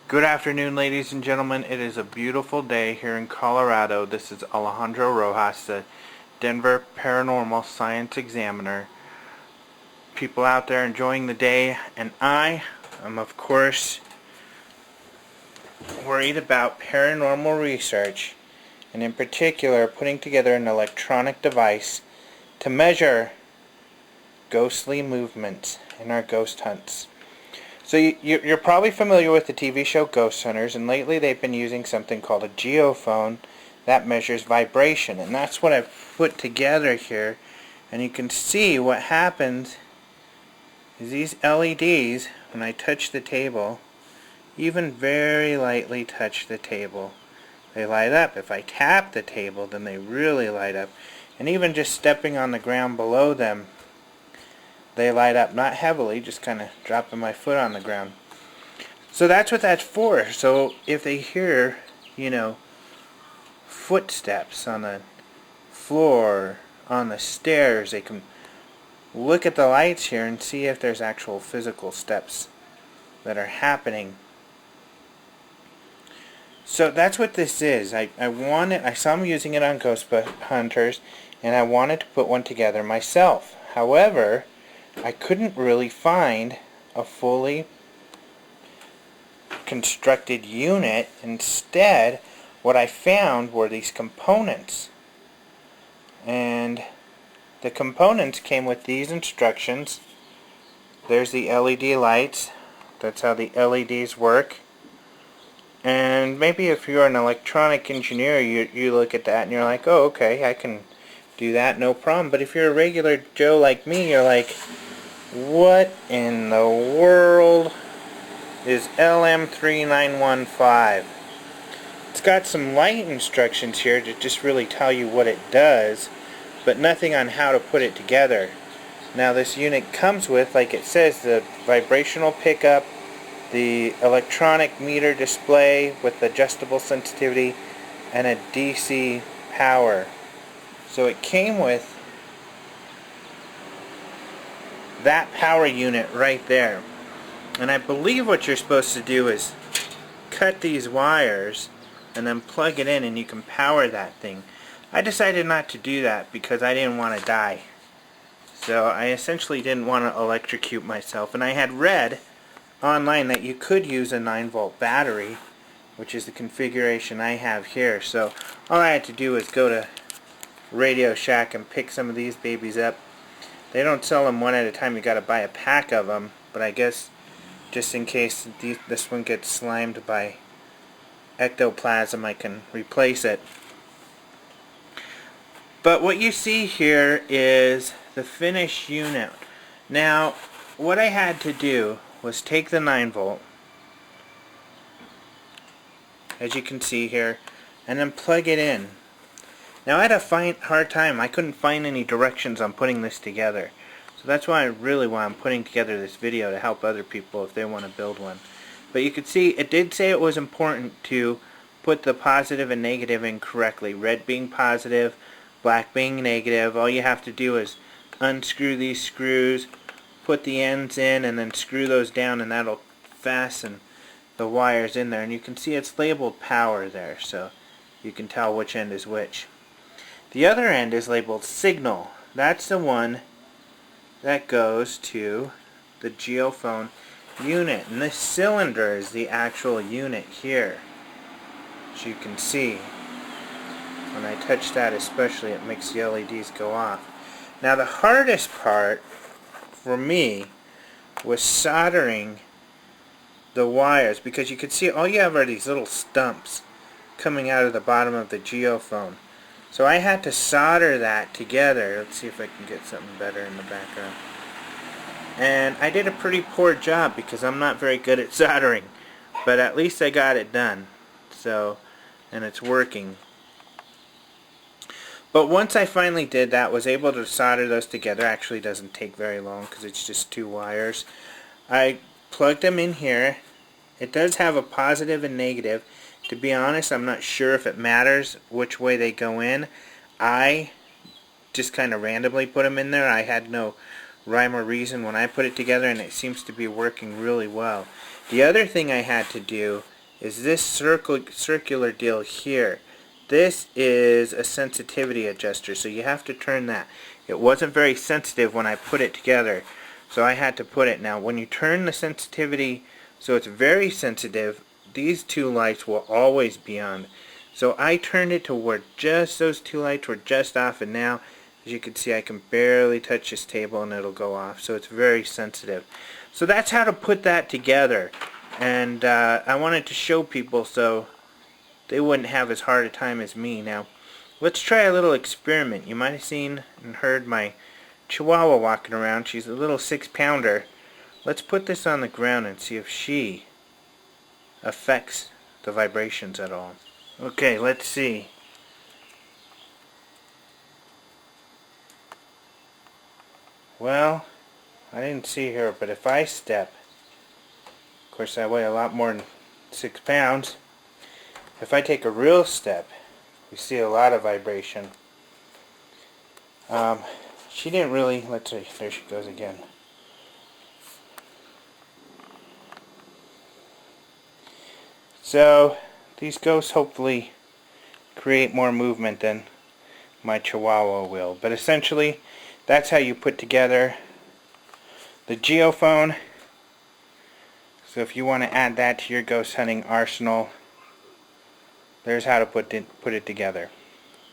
Good afternoon, ladies and gentlemen. It is a beautiful day here in Colorado. This is Alejandro Rojas, the Denver Paranormal Science Examiner. People out there enjoying the day, and I am, of course, worried about paranormal research, and in particular, putting together an electronic device to measure ghostly movements in our ghost hunts. So you're probably familiar with the TV show Ghost Hunters, and lately they've been using something called a Geophone that measures vibration, and that's what I've put together here. And you can see what happens is these LEDs, when I touch the table, even very lightly touch the table, they light up. If I tap the table, then they really light up. And even just stepping on the ground below them, they light up, not heavily, just kind of dropping my foot on the ground. So that's what that's for. So if they hear, footsteps on the floor, on the stairs, they can look at the lights here and see if there's actual physical steps that are happening. So that's what this is. I saw them using it on ghost hunters, and I wanted to put one together myself. However, I couldn't really find a fully constructed unit. Instead, what I found were these components. And the components came with these instructions. There's the LED lights. That's how the LEDs work. And maybe if you're an electronic engineer, you look at that and you're like, oh, okay, I can do that, no problem. But if you're a regular Joe like me, you're like, what in the world is LM3915? It's got some light instructions here to just really tell you what it does, but nothing on how to put it together. Now this unit comes with, like it says, the vibrational pickup, the electronic meter display with adjustable sensitivity, and a DC power. So it came with that power unit right there. And I believe what you're supposed to do is cut these wires and then plug it in and you can power that thing. I decided not to do that because I didn't want to die. So I essentially didn't want to electrocute myself. And I had read online that you could use a 9-volt battery, which is the configuration I have here. So all I had to do was go to Radio Shack and pick some of these babies up. They don't sell them one at a time. You got to buy a pack of them. But I guess just in case this one gets slimed by ectoplasm, I can replace it. But what you see here is the finished unit. Now, what I had to do was take the 9-volt, as you can see here, and then plug it in. Now I had a hard time. I couldn't find any directions on putting this together. So that's why I'm putting together this video, to help other people if they want to build one. But you can see it did say it was important to put the positive and negative in correctly. Red being positive, black being negative. All you have to do is unscrew these screws, put the ends in, and then screw those down, and that'll fasten the wires in there. And you can see it's labeled power there, so you can tell which end is which. The other end is labeled signal. That's the one that goes to the Geophone unit. And this cylinder is the actual unit here. As you can see, when I touch that especially, it makes the LEDs go off. Now the hardest part for me was soldering the wires, because you can see all you have are these little stumps coming out of the bottom of the Geophone. So I had to solder that together. Let's see if I can get something better in the background. And I did a pretty poor job because I'm not very good at soldering. But at least I got it done. So, and it's working. But once I finally did that, was able to solder those together. Actually doesn't take very long because it's just 2 wires. I plugged them in here. It does have a positive and negative. To be honest, I'm not sure if it matters which way they go in. I just kind of randomly put them in there. I had no rhyme or reason when I put it together, and it seems to be working really well. The other thing I had to do is this circular deal here. This is a sensitivity adjuster, so you have to turn that. It wasn't very sensitive when I put it together, so I had to put it. Now when you turn the sensitivity so it's very sensitive, these two lights will always be on. So I turned it to where just those two lights were just off, and now as you can see I can barely touch this table and it'll go off, so it's very sensitive. So that's how to put that together, and I wanted to show people so they wouldn't have as hard a time as me. Now let's try a little experiment. You might have seen and heard my Chihuahua walking around. She's a little 6-pounder. Let's put this on the ground and see if she affects the vibrations at all. Okay, let's see. Well, I didn't see her, but if I step, of course I weigh a lot more than 6 pounds. If I take a real step, we see a lot of vibration. She didn't really, let's see, there she goes again. So, these ghosts hopefully create more movement than my Chihuahua will. But essentially, that's how you put together the Geophone. So if you want to add that to your ghost hunting arsenal, there's how to put it together.